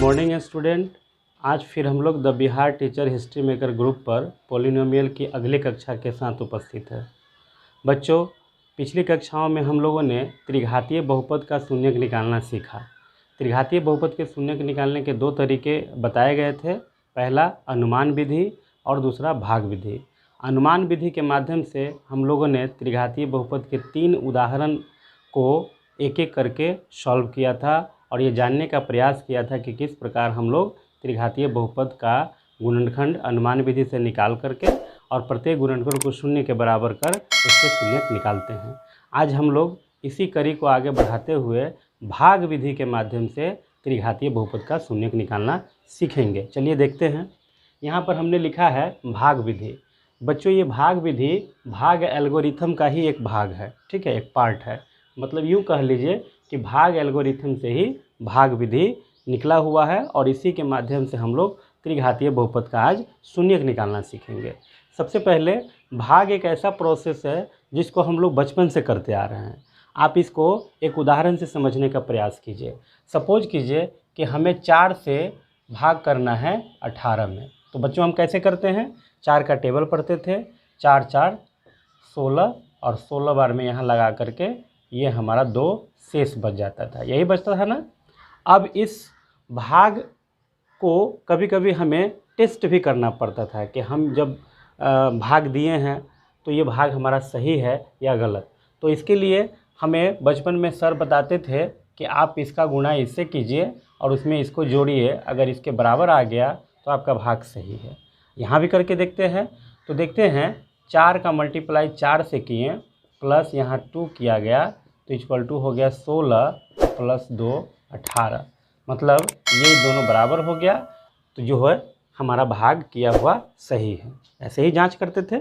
Morning student. आज फिर हम लोग the Bihar teacher history maker group पर पॉलिनोमियल की अगली कक्षा के साथ उपस्थित है। बच्चों, पिछली कक्षाओं में हम लोगों ने त्रिघातीय बहुपद का शून्यक निकालना सीखा। त्रिघातीय बहुपद के शून्यक निकालने के दो तरीके बताए गए थे, पहला अनुमान विधि और दूसरा भाग विधि। अनुमान विधि के माध्यम से हम लोगों ने त्रिघातीय बहुपद के 3 उदाहरण को एक एक करके सॉल्व किया था और ये जानने का प्रयास किया था कि किस प्रकार हम लोग त्रिघातीय बहुपद का गुणनखंड अनुमान विधि से निकाल करके और प्रत्येक गुणनखंड को शून्य के बराबर कर उससे शून्यक निकालते हैं। आज हम लोग इसी कड़ी को आगे बढ़ाते हुए भाग विधि के माध्यम से त्रिघातीय बहुपद का शून्यक निकालना सीखेंगे। चलिए देखते हैं। यहाँ पर हमने लिखा है भाग विधि। बच्चों, ये भाग विधि भाग एल्गोरिथम का ही एक भाग है, ठीक है, एक पार्ट है। मतलब यूँ कह लीजिए कि भाग एल्गोरिथम से ही भाग विधि निकला हुआ है और इसी के माध्यम से हम लोग त्रिघातीय बहुपद का आज शून्यक निकालना सीखेंगे। सबसे पहले भाग एक ऐसा प्रोसेस है जिसको हम लोग बचपन से करते आ रहे हैं। आप इसको एक उदाहरण से समझने का प्रयास कीजिए। सपोज कीजिए कि हमें 4 से भाग करना है 18 में। तो बच्चों, हम कैसे करते हैं? 4 का टेबल पढ़ते थे, 4 4 16 और 16 बार में यहाँ लगा करके ये हमारा 2 शेष बच जाता था, यही बचता था ना। अब इस भाग को कभी कभी हमें टेस्ट भी करना पड़ता था कि हम जब भाग दिए हैं तो ये भाग हमारा सही है या गलत। तो इसके लिए हमें बचपन में सर बताते थे कि आप इसका गुणा इससे कीजिए और उसमें इसको जोड़िए, अगर इसके बराबर आ गया तो आपका भाग सही है। यहाँ भी करके देखते हैं। तो देखते हैं, 4 का मल्टीप्लाई 4 से किए प्लस यहाँ 2 किया गया तो इक्वल टू हो गया 16 प्लस 2 18। मतलब ये दोनों बराबर हो गया तो जो है हमारा भाग किया हुआ सही है। ऐसे ही जांच करते थे।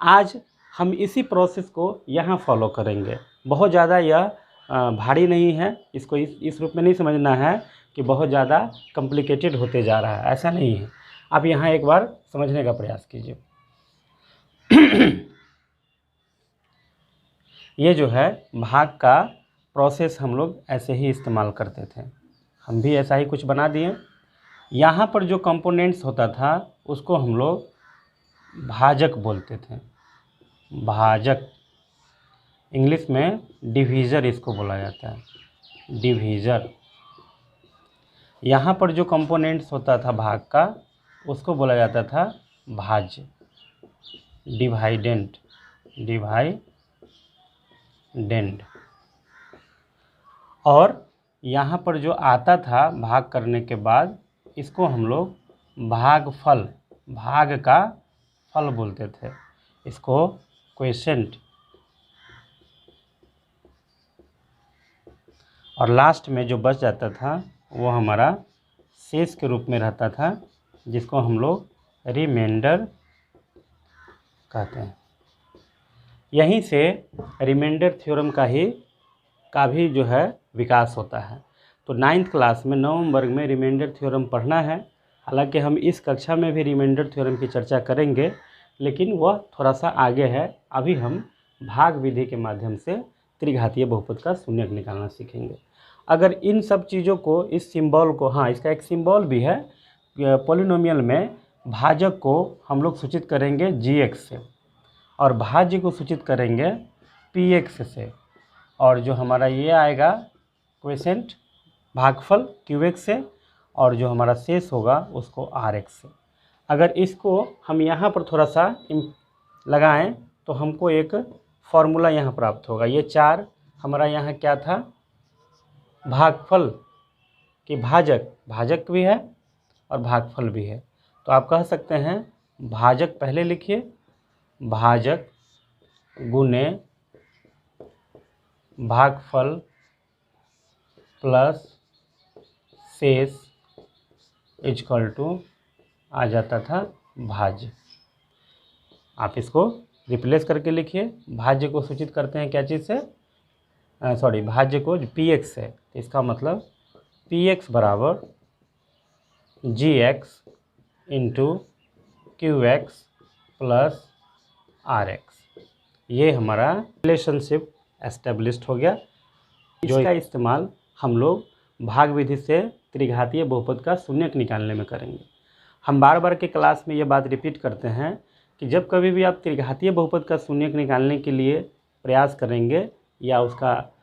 आज हम इसी प्रोसेस को यहाँ फॉलो करेंगे। बहुत ज़्यादा यह भारी नहीं है, इसको इस रूप में नहीं समझना है कि बहुत ज़्यादा कॉम्प्लिकेटेड होते जा रहा है, ऐसा नहीं है। आप यहाँ एक बार समझने का प्रयास कीजिए। ये जो है भाग का प्रोसेस हम लोग ऐसे ही इस्तेमाल करते थे। हम भी ऐसा ही कुछ बना दिए। यहाँ पर जो कंपोनेंट्स होता था उसको हम लोग भाजक बोलते थे। भाजक, इंग्लिश में डिवीज़र इसको बोला जाता है, डिवीज़र। यहाँ पर जो कंपोनेंट्स होता था भाग का उसको बोला जाता था भाज्य, डिवाइडेंट, डिवाइडेंड। और यहाँ पर जो आता था भाग करने के बाद इसको हम लोग भागफल, भाग का फल बोलते थे, इसको क्वोशिएंट। और लास्ट में जो बच जाता था वो हमारा शेष के रूप में रहता था, जिसको हम लोग रिमाइंडर कहते हैं। यहीं से रिमाइंडर थ्योरम का भी जो है विकास होता है। तो 9th क्लास में 9वें वर्ग में रिमाइंडर थ्योरम पढ़ना है। हालांकि हम इस कक्षा में भी रिमाइंडर थ्योरम की चर्चा करेंगे, लेकिन वह थोड़ा सा आगे है। अभी हम भाग विधि के माध्यम से त्रिघातीय बहुपद का शून्यक निकालना सीखेंगे। अगर इन सब चीज़ों को, इस सिंबल को, हाँ इसका एक सिंबल भी है पॉलिनोमियल में, भाजक को हम लोग सूचित करेंगे gx से और भाज्य को सूचित करेंगे px से, और जो हमारा ये आएगा क्वोशिएंट, भागफल qx से, और जो हमारा शेष होगा उसको rx से। अगर इसको हम यहाँ पर थोड़ा सा लगाएं तो हमको एक फॉर्मूला यहाँ प्राप्त होगा। ये 4 हमारा यहाँ क्या था? भागफल कि भाजक भी है और भागफल भी है। तो आप कह सकते हैं भाजक पहले लिखिए, भाजक गुने भागफल प्लस शेष इक्वल टू आ जाता था भाज्य। आप इसको रिप्लेस करके लिखिए। भाज्य को सूचित करते हैं क्या चीज़ से? भाज्य को px से। इसका मतलब px बराबर gx into qx plus rx। ये हमारा रिलेशनशिप एस्टेब्लिश्ड हो गया। इसका इस्तेमाल हम लोग भाग विधि से त्रिघातीय बहुपद का शून्यक निकालने में करेंगे। हम बार बार के क्लास में ये बात रिपीट करते हैं कि जब कभी भी आप त्रिघातीय बहुपद का शून्यक निकालने के लिए प्रयास करेंगे या उसका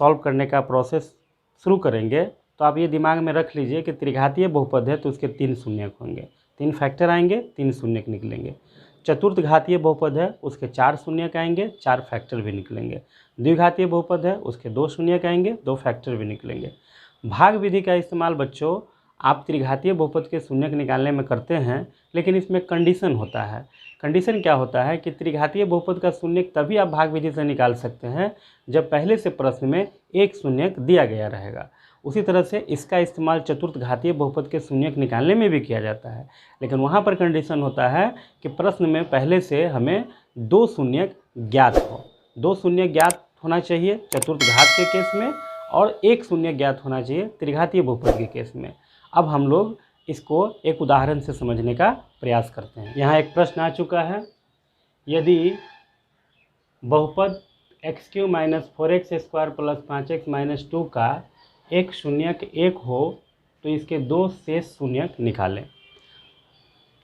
सॉल्व करने का प्रोसेस शुरू करेंगे तो आप ये दिमाग में रख लीजिए कि त्रिघातीय बहुपद है तो उसके 3 शून्यक होंगे, 3 फैक्टर आएंगे, 3 शून्यक निकलेंगे। चतुर्थ घातीय बहुपद है उसके 4 शून्यक आएंगे, 4 फैक्टर भी निकलेंगे। द्विघातीय बहुपद है उसके 2 शून्यक आएंगे, 2 फैक्टर भी निकलेंगे। भाग विधि का इस्तेमाल बच्चों आप त्रिघातीय बहुपद के शून्यक निकालने में करते हैं, लेकिन इसमें कंडीशन होता है। कंडीशन क्या होता है कि त्रिघातीय बहुपद का शून्यक तभी आप भाग विधि से निकाल सकते हैं जब पहले से प्रश्न में एक शून्यक दिया गया रहेगा। उसी तरह से इसका इस्तेमाल चतुर्थ घातीय बहुपद के शून्यक निकालने में भी किया जाता है, लेकिन वहाँ पर कंडीशन होता है कि प्रश्न में पहले से हमें 2 शून्यक ज्ञात हो। 2 शून्यक ज्ञात होना चाहिए चतुर्थ घात के केस में और 1 शून्यक ज्ञात होना चाहिए त्रिघातीय बहुपद के केस में। अब हम लोग इसको एक उदाहरण से समझने का प्रयास करते हैं। यहाँ एक प्रश्न आ चुका है, यदि बहुपद x³ - 4x² + 5x - 2 का एक शून्यक 1 हो तो इसके 2 शेष शून्यक निकालें।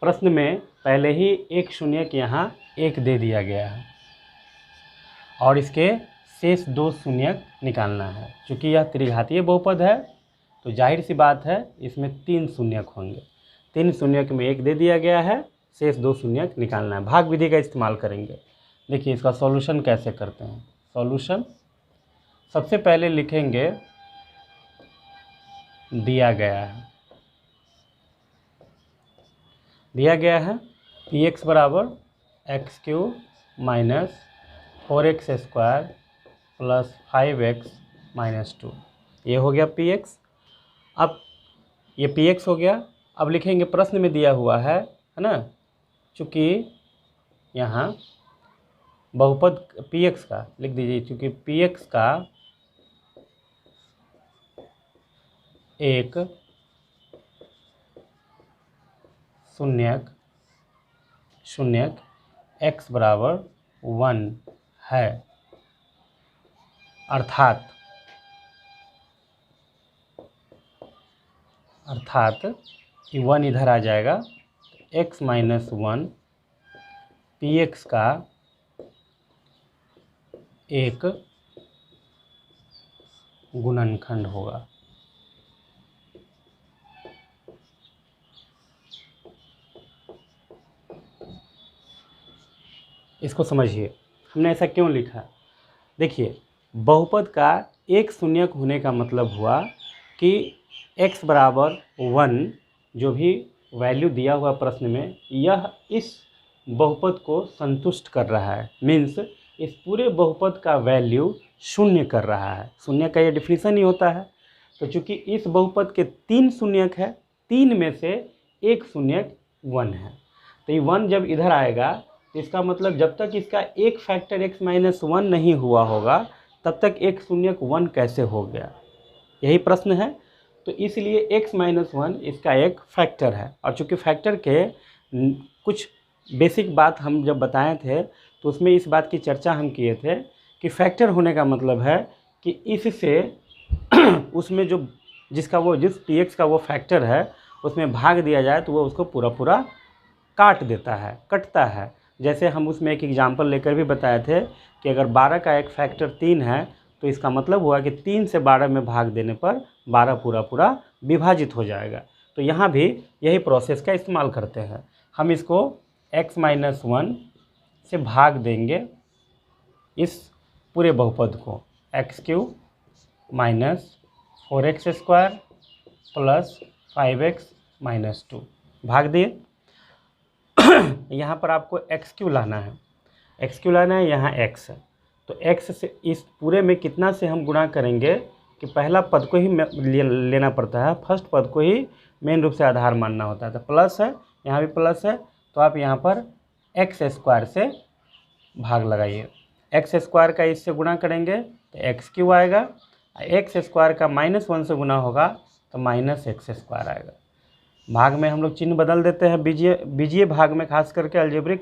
प्रश्न में पहले ही एक शून्यक यहाँ 1 दे दिया गया है और इसके शेष 2 शून्यक निकालना है। चूँकि यह त्रिघातीय बहुपद है तो जाहिर सी बात है इसमें 3 शून्यक होंगे। 3 शून्यक में 1 दे दिया गया है, शेष 2 शून्यक निकालना है। भाग विधि का इस्तेमाल करेंगे। देखिए इसका सॉल्यूशन कैसे करते हैं। सॉल्यूशन सबसे पहले लिखेंगे दिया गया है px बराबर x³ - 4x² + 5x - 2, ये हो गया px। अब ये px हो गया। अब लिखेंगे प्रश्न में दिया हुआ है ना, चूँकि यहाँ बहुपद px का लिख दीजिए, चूँकि px का एक शून्यक x बराबर 1 है, अर्थात कि 1 इधर आ जाएगा, x - 1 px का एक गुणनखंड होगा। इसको समझिए हमने ऐसा क्यों लिखा। देखिए बहुपद का एक शून्यक होने का मतलब हुआ कि x बराबर 1 जो भी वैल्यू दिया हुआ प्रश्न में, यह इस बहुपद को संतुष्ट कर रहा है। मीन्स इस पूरे बहुपद का वैल्यू शून्य कर रहा है। शून्य का ये डिफिनीशन ही होता है। तो चूँकि इस बहुपद के 3 शून्यक है, 3 में से एक शून्यक 1 है, तो ये 1 जब इधर आएगा तो इसका मतलब जब तक इसका एक फैक्टर x - 1 नहीं हुआ होगा तब तक एक शून्यक 1 कैसे हो गया, यही प्रश्न है। तो इसलिए x - 1 इसका एक फैक्टर है। और चूँकि फैक्टर के कुछ बेसिक बात हम जब बताए थे तो उसमें इस बात की चर्चा हम किए थे कि फैक्टर होने का मतलब है कि इससे उसमें जो जिस px का वो फैक्टर है उसमें भाग दिया जाए तो वो उसको पूरा काट देता है, कटता है। जैसे हम उसमें एक एग्जाम्पल लेकर भी बताए थे कि अगर 12 का एक फैक्टर 3 है तो इसका मतलब हुआ कि 3 से 12 में भाग देने पर 12 पूरा विभाजित हो जाएगा। तो यहाँ भी यही प्रोसेस का इस्तेमाल करते हैं। हम इसको x - 1 से भाग देंगे इस पूरे बहुपद को, x³ - 4x² + 5x - 2 भाग दिए। यहाँ पर आपको x³ लाना है, यहाँ x है, तो x से इस पूरे में कितना से हम गुणा करेंगे कि पहला पद को ही लेना पड़ता है, फर्स्ट पद को ही मेन रूप से आधार मानना होता है। तो प्लस है, यहाँ भी प्लस है, तो आप यहाँ पर x² से भाग लगाइए। x² का इससे गुणा करेंगे तो x³ आएगा, x² का -1 से गुणा होगा तो -x² आएगा। भाग में हम लोग चिन्ह बदल देते हैं, बीजीय भाग में, खास करके अलजेब्रिक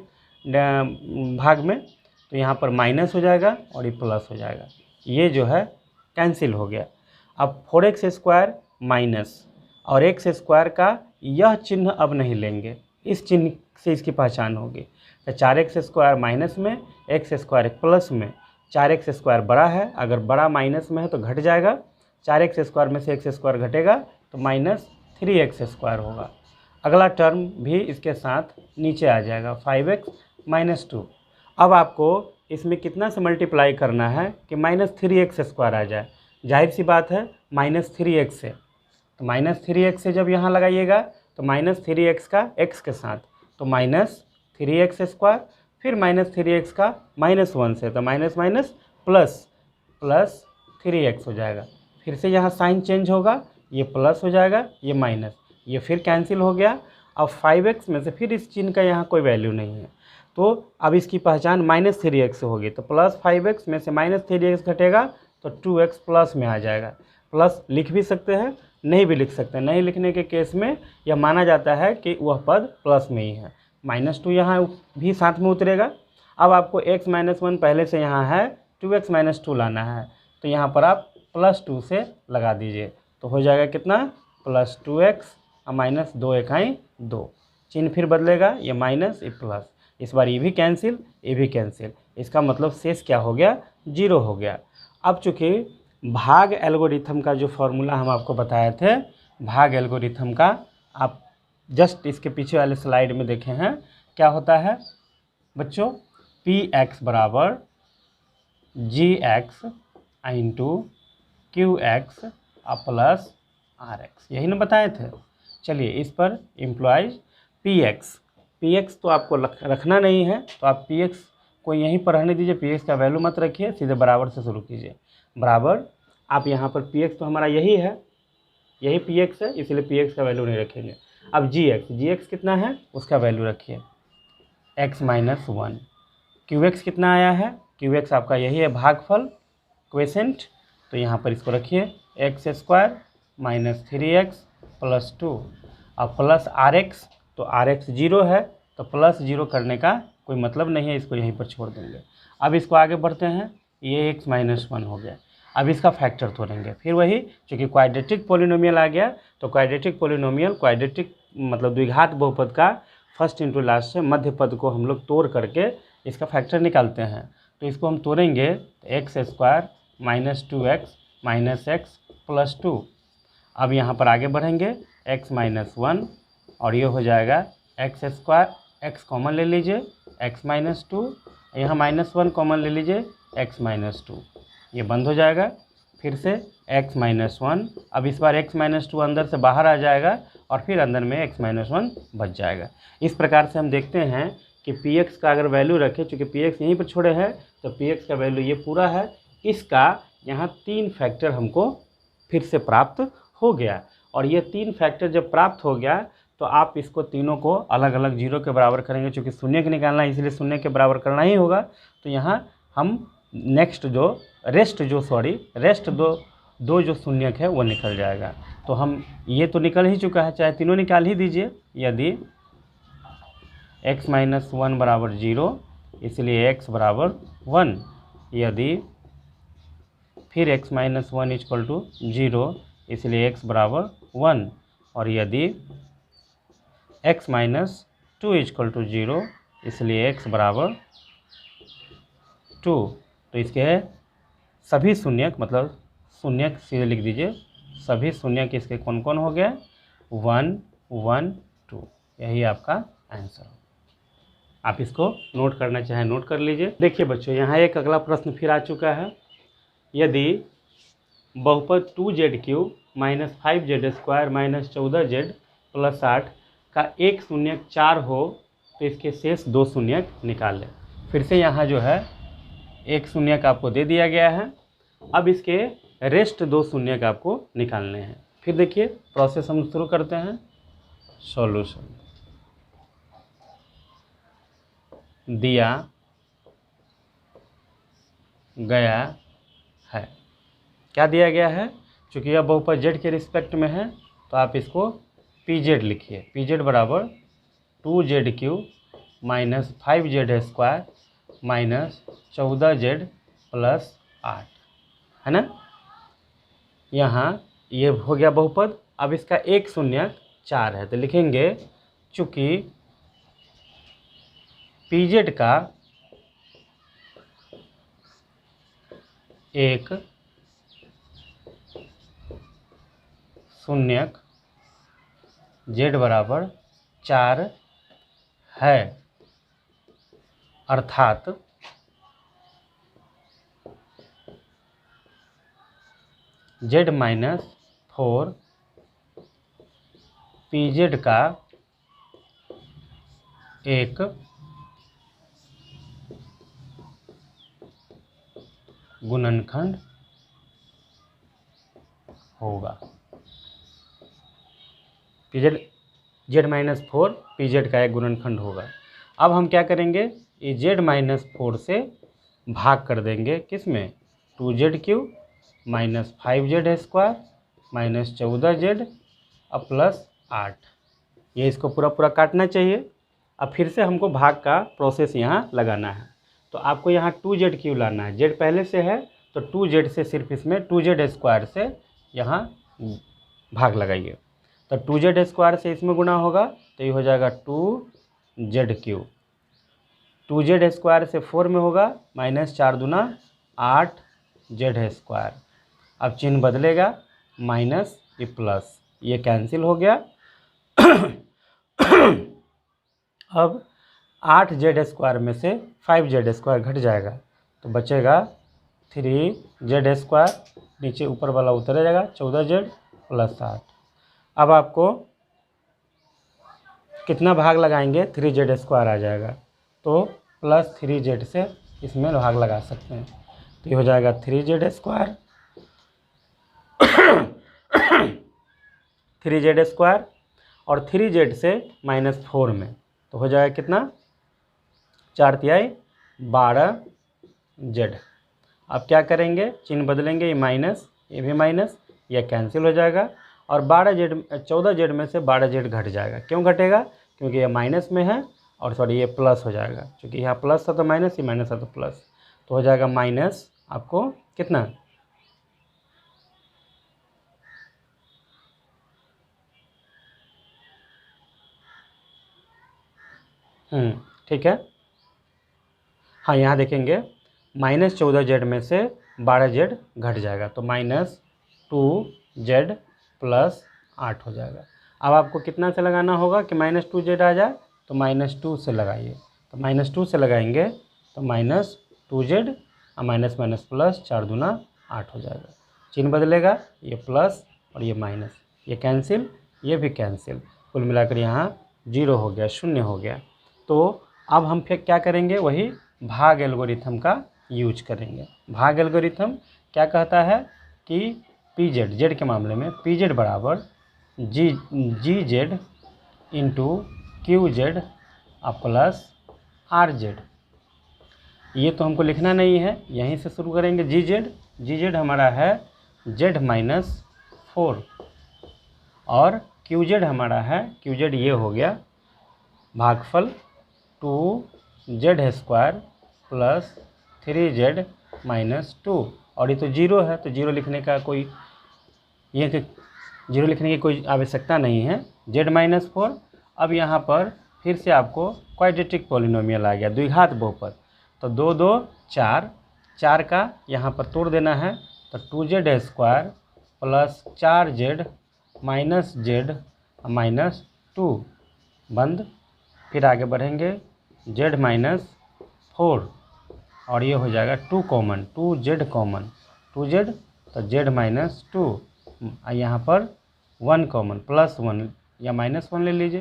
भाग में, तो यहाँ पर माइनस हो जाएगा और ये प्लस हो जाएगा। ये जो है कैंसिल हो गया। अब 4x² माइनस और एक्स स्क्वायर का यह चिन्ह अब नहीं लेंगे, इस चिन्ह से इसकी पहचान होगी। तो 4x स्क्वायर माइनस में, एक्स स्क्वायर प्लस में, 4x स्क्वायर बड़ा है, अगर बड़ा माइनस में है तो घट जाएगा, 4x स्क्वायर में से एक्स स्क्वायर घटेगा तो -3x स्क्वायर होगा। अगला टर्म भी इसके साथ नीचे आ जाएगा 5x - 2। अब आपको इसमें कितना से मल्टीप्लाई करना है कि -3x स्क्वायर आ जाए। जाहिर सी बात है -3x से, तो -3x से जब यहाँ लगाइएगा तो -3x का x के साथ तो -3x स्क्वायर, फिर -3x का -1 से तो माइनस माइनस प्लस 3x हो जाएगा। फिर से यहाँ साइन चेंज होगा, ये प्लस हो जाएगा, ये माइनस, ये फिर कैंसिल हो गया। अब 5x में से फिर इस चिन्ह का यहाँ कोई वैल्यू नहीं है, तो अब इसकी पहचान -3x से होगी। तो +5x में से -3x घटेगा तो 2x प्लस में आ जाएगा। प्लस लिख भी सकते हैं, नहीं भी लिख सकते हैं। नहीं लिखने के केस में यह माना जाता है कि वह पद प्लस में ही है। -2 यहाँ भी साथ में उतरेगा। अब आपको x - 1 पहले से यहाँ है, 2x - 2 लाना है, तो यहाँ पर आप +2 से लगा दीजिए, तो हो जाएगा कितना +2x और -2 1 2। चिन्ह फिर बदलेगा, ये माइनस ये प्लस, इस बार ये भी कैंसिल, ये भी कैंसिल। इसका मतलब शेष क्या हो गया, 0 हो गया। अब चूँकि भाग एल्गोरिथम का जो फॉर्मूला हम आपको बताए थे, भाग एल्गोरिथम का आप जस्ट इसके पीछे वाले स्लाइड में देखे हैं, क्या होता है बच्चों, px बराबर gx into qx plus rx, यही ना बताए थे। चलिए इस पर इम्प्लॉइज px तो आपको रखना नहीं है, तो आप px को यहीं पर रहने दीजिए, px का वैल्यू मत रखिए, सीधे बराबर से शुरू कीजिए। बराबर आप यहाँ पर px तो हमारा यही है, यही px है, इसलिए px का वैल्यू नहीं रखेंगे। अब gx कितना है उसका वैल्यू रखिए, x - 1। qx कितना आया है, qx आपका यही है भागफल, क्वेसेंट, तो यहाँ पर इसको रखिए x स्क्वायर -3x प्लस 2 और प्लस rx, तो rx 0 है, तो +0 करने का कोई मतलब नहीं है, इसको यहीं पर छोड़ देंगे। अब इसको आगे बढ़ते हैं, ये x - 1 हो गया। अब इसका फैक्टर तोड़ेंगे, फिर वही, चूँकि क्वाड्रेटिक पोलिनोमियल आ गया, तो क्वाड्रेटिक पोलिनोमियल, क्वाड्रेटिक मतलब द्विघात बहुपद का फर्स्ट इंटू लास्ट से मध्य पद को हम लोग तोड़ करके इसका फैक्टर निकालते हैं। तो इसको हम तोड़ेंगे, x square -2x - x plus 2। अब यहाँ पर आगे बढ़ेंगे, x - 1 और ये हो जाएगा एक्स स्क्वायर, x कॉमन ले लीजिए, x - 2, यहाँ -1 कॉमन ले लीजिए, x - 2, ये बंद हो जाएगा। फिर से x - 1, अब इस बार x - 2 अंदर से बाहर आ जाएगा और फिर अंदर में x - 1 बच जाएगा। इस प्रकार से हम देखते हैं कि px का अगर वैल्यू रखें, चूँकि px यहीं पर छोड़े हैं, तो px का वैल्यू ये पूरा है, इसका यहाँ 3 फैक्टर हमको फिर से प्राप्त हो गया। और ये 3 फैक्टर जब प्राप्त हो गया तो आप इसको तीनों को अलग अलग 0 के बराबर करेंगे, चूँकि शून्य के निकालना है इसलिए शून्य के बराबर करना ही होगा। तो यहाँ हम नेक्स्ट रेस्ट दो जो शून्यक है वो निकल जाएगा। तो हम ये तो निकल ही चुका है, चाहे तीनों निकाल ही दीजिए। यदि x - 1 बराबर 0, इसलिए x बराबर 1, यदि फिर x - 1 इक्वल टू 0, इसलिए x बराबर 1, और यदि x - 2 इक्वल टू 0, इसलिए x बराबर 2। तो इसके सभी शून्यक, मतलब शून्यक सीधे लिख दीजिए, सभी शून्यक इसके कौन कौन हो गए, 1 1 2, यही आपका आंसर हो। आप इसको नोट करना चाहें नोट कर लीजिए। देखिए बच्चों, यहाँ एक अगला प्रश्न फिर आ चुका है। यदि बहुपद 2z³ - 5z² - 14z + 8 का एक शून्यक 4 हो तो इसके शेष 2 शून्यक निकालें। फिर से यहाँ जो है एक शून्यक आपको दे दिया गया है, अब इसके रेस्ट 2 शून्यक आपको निकालने हैं। फिर देखिए प्रोसेस हम शुरू करते हैं। सॉल्यूशन दिया गया है, क्या दिया गया है, चूँकि यह बहुपद z के रिस्पेक्ट में है तो आप इसको pz लिखिए। pz बराबर 2z³ - 5z² - 14z + 8 है ना। यहाँ ये हो गया बहुपद। अब इसका एक शून्य 4 है तो लिखेंगे चूँकि pz का एक शून्यक z बराबर 4 है, अर्थात z माइनस 4 pz का एक गुणनखंड होगा। pz z माइनस 4 pz का एक गुणनखंड होगा। अब हम क्या करेंगे, ये z माइनस 4 से भाग कर देंगे किस में, 2z³ minus 5z square minus 14z अब प्लस 8। ये इसको पूरा पूरा काटना चाहिए। अब फिर से हमको भाग का प्रोसेस यहाँ लगाना है। तो आपको यहाँ 2z³ लाना है, z पहले से है तो 2z से सिर्फ इसमें 2z स्क्वायर से यहाँ भाग लगाइए। तो 2z स्क्वायर से इसमें गुना होगा तो ये हो जाएगा 2z³। 2z स्क्वायर से 4 में होगा माइनस 4 दूना 8z स्क्वायर। अब चिन्ह बदलेगा, माइनस ये प्लस, ये कैंसिल हो गया। अब 8z स्क्वायर में से 5z स्क्वायर घट जाएगा तो बचेगा 3z स्क्वायर, नीचे ऊपर वाला उतर जाएगा 14z प्लस 8। अब आपको कितना भाग लगाएंगे, 3z स्क्वायर आ जाएगा तो प्लस 3z से इसमें भाग लगा सकते हैं। तो ये हो जाएगा 3z स्क्वायर 3z स्क्वायर और 3z से माइनस 4 में तो हो जाएगा कितना, 4 तिहाई 12z। अब क्या करेंगे, चिन्ह बदलेंगे, ये माइनस ये भी माइनस, यह कैंसिल हो जाएगा और 14z में से 12z घट जाएगा। क्यों घटेगा, क्योंकि ये माइनस में है और सॉरी ये प्लस हो जाएगा, क्योंकि यहाँ प्लस था तो माइनस, ये माइनस था तो प्लस, तो हो जाएगा माइनस आपको कितना, ठीक है। हाँ यहाँ देखेंगे माइनस 14z में से 12z घट जाएगा तो माइनस 2z प्लस 8 हो जाएगा। अब आपको कितना से लगाना होगा कि माइनस 2z आ जाए, तो माइनस 2 से लगाइए। तो माइनस 2 से लगाएंगे तो माइनस 2z और माइनस माइनस प्लस 4 दूना 8 हो जाएगा। चिन्ह बदलेगा, ये प्लस और ये माइनस, ये कैंसिल ये भी कैंसिल, कुल मिलाकर यहाँ 0 हो गया, 0 हो गया। तो अब हम फिर क्या करेंगे, वही भाग एल्गोरिथम का यूज करेंगे। भाग एल्गोरिथम क्या कहता है कि pz, z के मामले में pz बराबर gz into qz plus rz। ये तो हमको लिखना नहीं है, यहीं से शुरू करेंगे। gz हमारा है z माइनस 4 और qz हमारा है, qz ये हो गया भागफल 2z square plus 3z minus 2 और ये तो 0 है तो 0 लिखने का कोई ये कि 0 लिखने की कोई आवश्यकता नहीं है। z माइनस 4, अब यहाँ पर फिर से आपको क्वाड्रेटिक पॉलिनोमियल आ गया, द्विघात बहुपद। तो 2 2 4, 4 का यहाँ पर तोड़ देना है तो 2z square plus 4z minus z minus 2 बंद। फिर आगे बढ़ेंगे, z माइनस 4 और ये हो जाएगा 2 कॉमन, 2z कॉमन, 2z तो z माइनस 2, यहाँ पर 1 कॉमन, प्लस 1 या माइनस 1 ले लीजिए,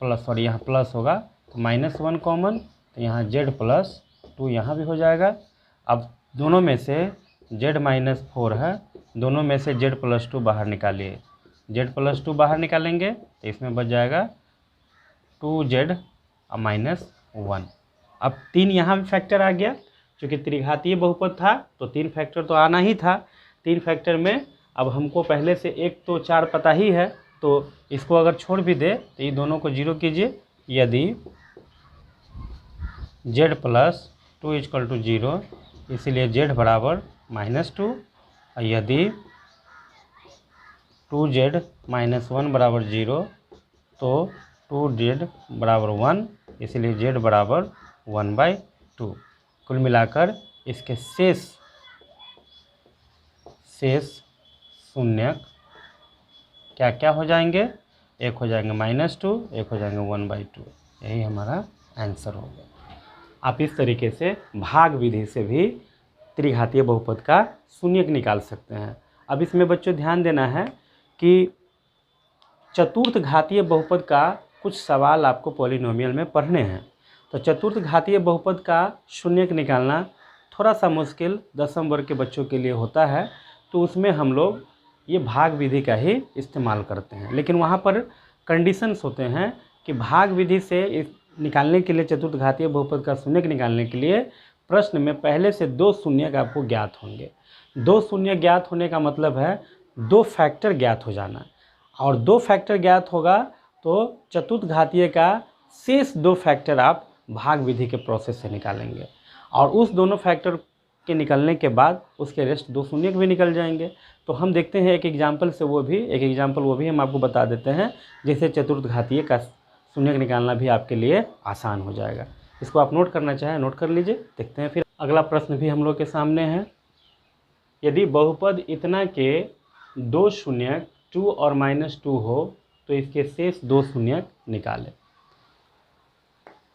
प्लस और यहाँ प्लस होगा तो माइनस 1 कॉमन, तो यहाँ z प्लस 2 यहाँ भी हो जाएगा। अब दोनों में से z माइनस 4 है, दोनों में से z प्लस 2 बाहर निकालिए, z प्लस 2 बाहर निकालेंगे तो इसमें बच जाएगा 2z माइनस 1। अब 3 यहाँ भी फैक्टर आ गया, क्योंकि त्रिघातीय बहुपद था तो 3 फैक्टर तो आना ही था। 3 फैक्टर में अब हमको पहले से 1 तो 4 पता ही है, तो इसको अगर छोड़ भी दे तो ये दोनों को 0 कीजिए। यदि z प्लस 2 इक्वल टू 0, इसीलिए z बराबर -2, और यदि 2z माइनस 1 बराबर 0, तो 2z बराबर 1, इसलिए z बराबर 1/2। कुल मिलाकर इसके शेष शून्यक क्या क्या हो जाएंगे, एक हो जाएंगे -2, एक हो जाएंगे 1/2। यही हमारा आंसर होगा। आप इस तरीके से भाग विधि से भी त्रिघातीय बहुपद का शून्यक निकाल सकते हैं। अब इसमें बच्चों ध्यान देना है कि चतुर्थ घातीय बहुपद का कुछ सवाल आपको पॉलिनोमियल में पढ़ने हैं। तो चतुर्थ घातीय बहुपद का शून्यक निकालना थोड़ा सा मुश्किल दसम वर्ग के बच्चों के लिए होता है, तो उसमें हम लोग ये भाग विधि का ही इस्तेमाल करते हैं। लेकिन वहाँ पर कंडीशंस होते हैं कि भाग विधि से निकालने के लिए, चतुर्थ घातीय बहुपद का शून्यक निकालने के लिए प्रश्न में पहले से 2 शून्यक आपको ज्ञात होंगे। 2 शून्य ज्ञात होने का मतलब है 2 फैक्टर ज्ञात हो जाना, और 2 फैक्टर ज्ञात होगा तो चतुर्थ घातीय का शेष 2 फैक्टर आप भाग विधि के प्रोसेस से निकालेंगे, और उस दोनों फैक्टर के निकलने के बाद उसके रेस्ट 2 शून्यक भी निकल जाएंगे। तो हम देखते हैं एक एग्जाम्पल वो भी हम आपको बता देते हैं, जिससे चतुर्थ घातीय का शून्यक निकालना भी आपके लिए आसान हो जाएगा। इसको आप नोट करना चाहें नोट कर लीजिए। देखते हैं फिर अगला प्रश्न भी हम लोग के सामने है। यदि बहुपद इतना के 2 शून्यक 2 और -2 हो तो इसके शेष 2 शून्यक निकालें।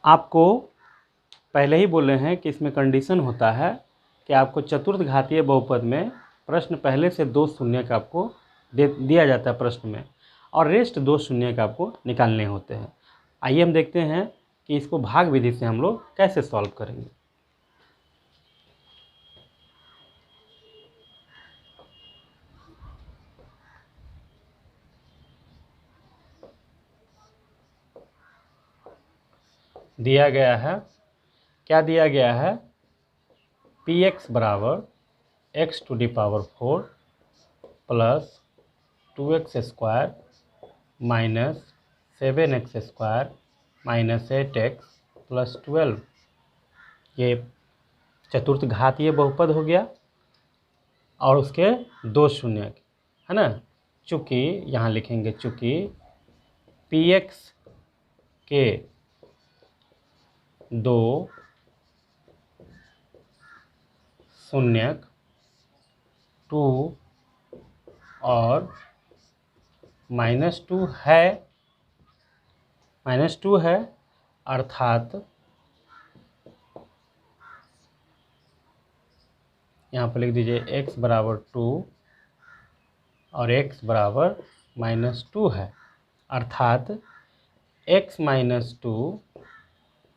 आपको पहले ही बोले हैं कि इसमें कंडीशन होता है कि आपको चतुर्थ घातीय बहुपद में प्रश्न पहले से 2 शून्यक आपको दिया जाता है प्रश्न में, और रेस्ट 2 शून्यक आपको निकालने होते हैं। आइए हम देखते हैं कि इसको भाग विधि से हम लोग कैसे सॉल्व करेंगे। दिया गया है, क्या दिया गया है, px बराबर x⁴ plus 2x² minus 7x² minus 8x plus 12। ये चतुर्थ घातीय बहुपद हो गया और उसके 2 शून्यक है ना। चूँकि यहाँ लिखेंगे चूँकि px के 2 शून्यक 2 और -2 है, अर्थात यहाँ पर लिख दीजिए x बराबर 2 और x बराबर -2 है, अर्थात x - 2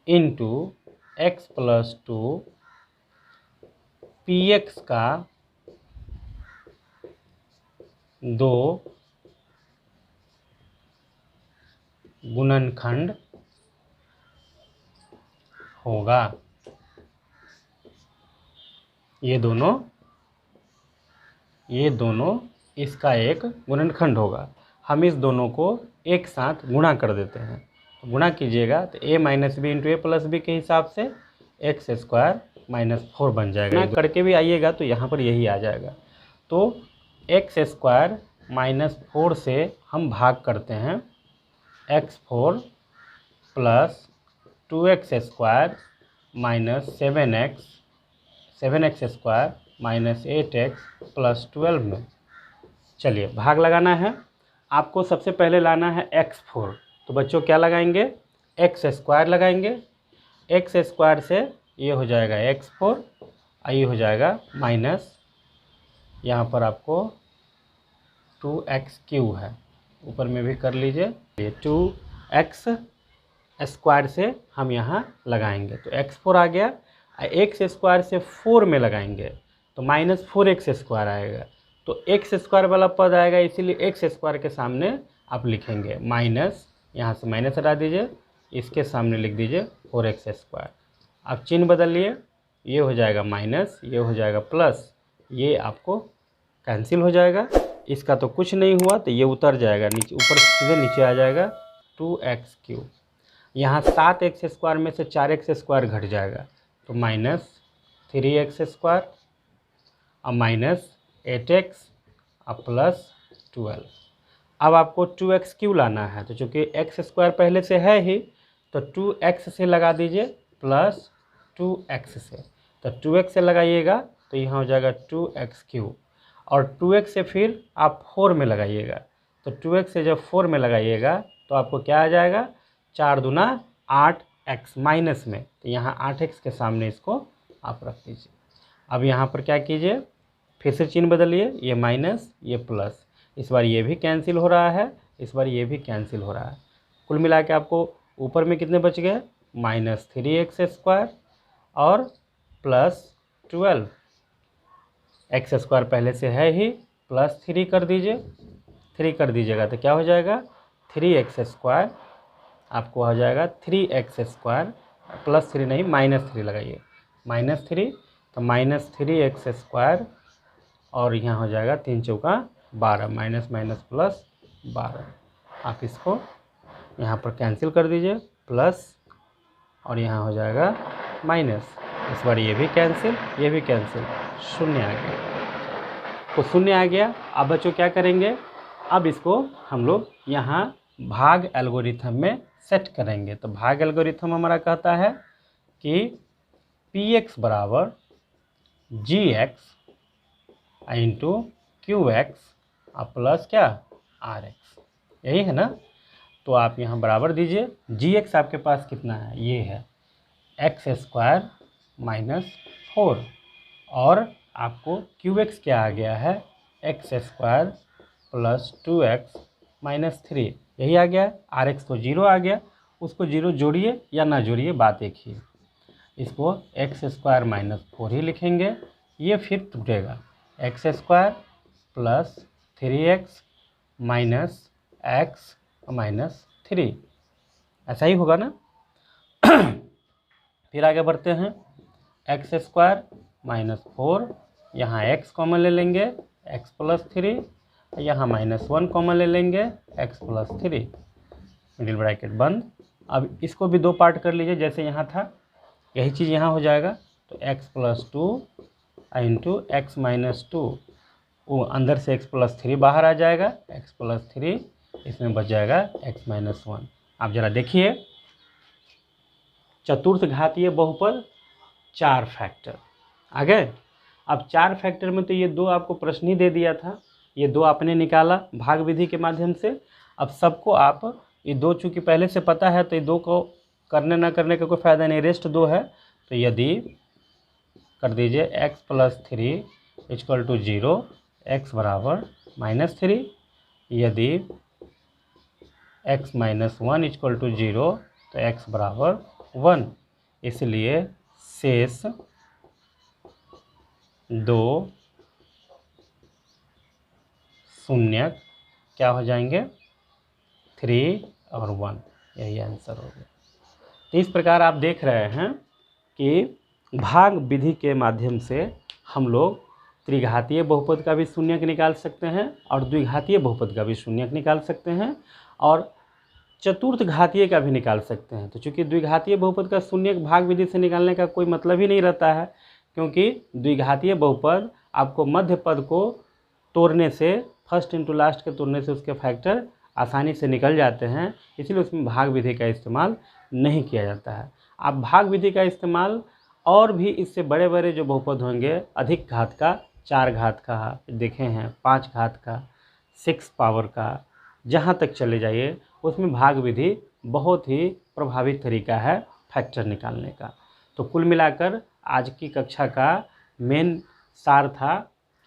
into x plus 2 px का 2 गुणनखंड होगा। ये दोनों इसका एक गुणनखंड होगा। हम इस दोनों को एक साथ गुणा कर देते हैं, तो गुणा कीजिएगा तो a - b into a plus B के हिसाब से x² - 4 बन जाएगा। गुणा करके भी आइएगा तो यहाँ पर यही आ जाएगा। तो x² - 4 से हम भाग करते हैं x4 plus 2x² minus 7x² minus 8x plus 12 में। चलिए भाग लगाना है। आपको सबसे पहले लाना है x4, तो बच्चों क्या लगाएंगे, x² लगाएंगे। x² से ये हो जाएगा x4 और ये हो जाएगा माइनस, यहाँ पर आपको 2x³ है, ऊपर में भी कर लीजिए। ये 2x² से हम यहाँ लगाएंगे तो x4 आ गया। x² से 4 में लगाएंगे तो -4x² आएगा, तो x² वाला पद आएगा, इसीलिए x² के सामने आप लिखेंगे माइनस, यहाँ से माइनस हटा दीजिए, इसके सामने लिख दीजिए 4x²। आप चिन्ह बदलिए, ये हो जाएगा माइनस, ये हो जाएगा प्लस, ये आपको कैंसिल हो जाएगा। इसका तो कुछ नहीं हुआ तो ये उतर जाएगा नीचे, ऊपर सीधे नीचे आ जाएगा 2x³। यहाँ 7x² में से 4x² घट जाएगा तो -3x² और -8x और प्लस 12। अब आपको 2x³ लाना है, तो चूँकि x² पहले से है ही, तो 2x से लगा दीजिए प्लस 2x से, तो 2x से लगाइएगा तो यहाँ हो जाएगा 2x³, और 2x से फिर आप 4 में लगाइएगा, तो 2x से जब 4 में लगाइएगा तो आपको क्या आ जाएगा, 4 दूना 8x माइनस में, तो यहाँ 8x के सामने इसको आप रख दीजिए। अब यहाँ पर क्या कीजिए, फिर से चिन्ह बदलिए, ये माइनस ये प्लस, इस बार ये भी कैंसिल हो रहा है, इस बार ये भी कैंसिल हो रहा है। कुल मिला के आपको ऊपर में कितने बच गए, -3x² और प्लस 12, x² पहले से है ही, प्लस 3 कर दीजिए, 3 कर दीजिएगा तो क्या हो जाएगा, 3x², आपको हो जाएगा 3x² प्लस 3 नहीं -3 लगाइए, -3, तो -3x² और यहाँ हो जाएगा 3 चौका 12, माइनस माइनस प्लस 12। आप इसको यहाँ पर कैंसिल कर दीजिए, प्लस और यहाँ हो जाएगा माइनस, इस बार ये भी कैंसिल ये भी कैंसिल, शून्य आ गया, तो शून्य आ गया। अब बच्चों क्या करेंगे, अब इसको हम लोग यहाँ भाग एल्गोरिथम में सेट करेंगे। तो भाग एल्गोरिथम हमारा कहता है कि px बराबर gx इंटू qx प्लस क्या rx, यही है ना। तो आप यहाँ बराबर दीजिए, gx आपके पास कितना है, ये है x² माइनस 4, और आपको qx क्या आ गया है, x² प्लस 2x माइनस 3, यही आ गया। rx तो 0 आ गया, उसको 0 जोड़िए या ना जोड़िए, बात एक ही। इसको x² माइनस 4 ही लिखेंगे, ये फिर टूटेगा, x² plus 3x minus x minus 3, ऐसा ही होगा ना। फिर आगे बढ़ते हैं, x² माइनस 4, यहाँ x कॉमन ले लेंगे, x प्लस 3, यहाँ -1 कॉमन ले लेंगे, x प्लस 3, मिडिल ब्रैकेट बंद। अब इसको भी दो पार्ट कर लीजिए, जैसे यहाँ था यही चीज़ यहाँ हो जाएगा, तो x plus 2 into x minus 2, वो अंदर से x प्लस 3 बाहर आ जाएगा, x प्लस 3, इसमें बच जाएगा x माइनस 1। आप ज़रा देखिए, चतुर्थ घातीय बहुपद 4 फैक्टर आ गए। अब 4 फैक्टर में तो ये 2 आपको प्रश्न ही दे दिया था, ये 2 आपने निकाला भाग विधि के माध्यम से। अब सबको आप ये 2 चूँकि पहले से पता है, तो ये 2 को करने ना करने का कोई फ़ायदा नहीं, रेस्ट 2 है। तो यदि कर दीजिए x plus 3 equal to 0, x बराबर -3, यदि x माइनस 1 इक्वल टू 0, तो x बराबर 1, इसलिए शेष 2 शून्य क्या हो जाएंगे, 3 और 1, यही आंसर हो गया। तो इस प्रकार आप देख रहे हैं कि भाग विधि के माध्यम से हम लोग त्रिघातीय बहुपद का भी शून्यक निकाल सकते हैं और द्विघातीय बहुपद का भी शून्यक निकाल सकते हैं और चतुर्थ घातीय का भी निकाल सकते हैं। तो चूँकि द्विघातीय बहुपद का शून्यक भाग विधि से निकालने का कोई मतलब ही नहीं रहता है, क्योंकि द्विघातीय बहुपद आपको मध्य पद को तोड़ने से, फर्स्ट इंटू लास्ट के तोड़ने से उसके फैक्टर आसानी से निकल जाते हैं, इसलिए उसमें भाग विधि का इस्तेमाल नहीं किया जाता है। आप भाग विधि का इस्तेमाल और भी इससे बड़े बड़े जो बहुपद होंगे, अधिक घात का, 4 घात का देखे हैं, 5 घात का, 6 पावर का, जहाँ तक चले जाइए, उसमें भाग विधि बहुत ही प्रभावी तरीका है फैक्टर निकालने का। तो कुल मिलाकर आज की कक्षा का मेन सार था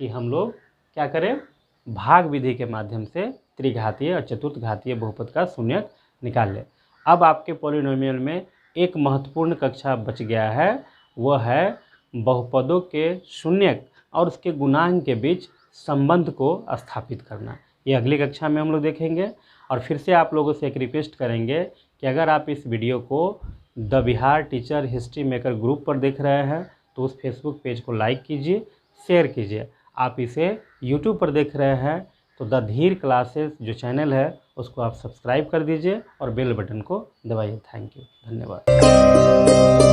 कि हम लोग क्या करें, भाग विधि के माध्यम से त्रिघातीय और चतुर्थ घातीय बहुपद का शून्यक निकाल लें। अब आपके पॉलिनोमियल में एक महत्वपूर्ण कक्षा बच गया है, वह है बहुपदों के शून्यक और उसके गुणांक के बीच संबंध को स्थापित करना। ये अगली कक्षा में हम लोग देखेंगे। और फिर से आप लोगों से एक रिक्वेस्ट करेंगे कि अगर आप इस वीडियो को the Bihar teacher history maker group पर देख रहे हैं तो उस फेसबुक पेज को लाइक कीजिए, शेयर कीजिए। आप इसे यूट्यूब पर देख रहे हैं तो द धीर क्लासेस जो चैनल है उसको आप सब्सक्राइब कर दीजिए और बेल बटन को दबाइए। थैंक यू, धन्यवाद।